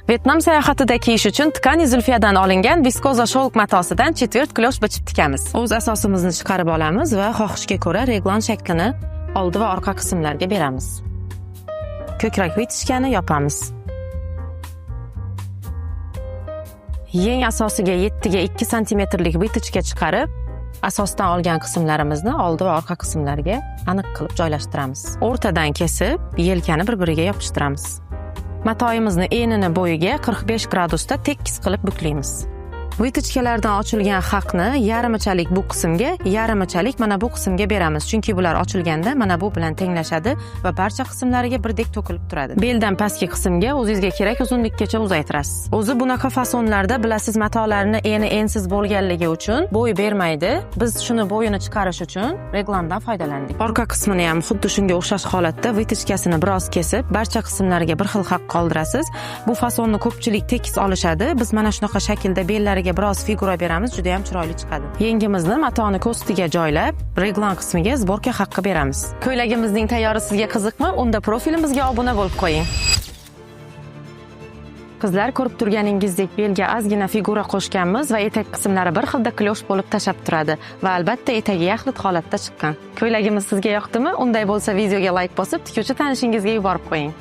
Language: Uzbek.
Vyetnam sayohatida kiyish uchun tkani zulfiyadan olingan viskoza shovuk matosidan chetvert klosh bichib tikamiz. O'z asosimizni chiqarib olamiz va xohishga ko'ra reglan shaklini oldi va orqa qismlarga beramiz. Ko'krak vitishkani yopamiz. Yeng asosiga 7 ga 2 santimetrlik vitichka chiqarib, asosdan olgan qismlarimizni oldi va orqa qismlarga aniq qilib joylashtiramiz. O'rtadan kesib, yelkani bir-biriga yopishtiramiz. Matoyimizni enini bo'yiga 45 gradusda tekis qilib buklaymiz. Vitichkalardan ochilgan haqni yarimichalik bu qismga, yarimichalik mana bu qismga beramiz. Chunki bular ochilganda mana bu bilan tenglashadi va barcha qismlariga birdek to'kilib turadi. Beldan pastki qismga o'zingizga kerak uzunlikkacha uzaytirasiz. O'zi bunaqa fasonlarda bilasiz, matolarni eni ensiz bo'lganligi uchun bo'y bermaydi. Biz shuni bo'yini chiqarish uchun reglandan foydalandik. Orqa qismini ham xuddi shunga o'xshash holatda vitichkasini biroz kesib, barcha qismlariga bir xil haq qoldirasiz. Bu fasonni ko'pchilik tekis olishadi. Biz mana shunaqa shaklda bellariga biroz figura beramiz, juda ham chiroyli chiqadi. Yengimizni matoni ko'stiga joylab, reglan qismiga zborka haqqi beramiz. Ko'ylagimizning tayyori sizga qiziqmi? Unda profilimizga obuna bo'lib qo'ying. Qizlar, ko'rib turganingizdek belga ozgina figura qo'shganmiz va etak qismlari bir xilda klosh bo'lib tashab turadi va albatta etagi yaxlit holatda chiqqan. Ko'ylagimiz sizga yoqdimi? Unday bo'lsa videoga like bosib, tikuvchi tanishingizga yuborib qo'ying.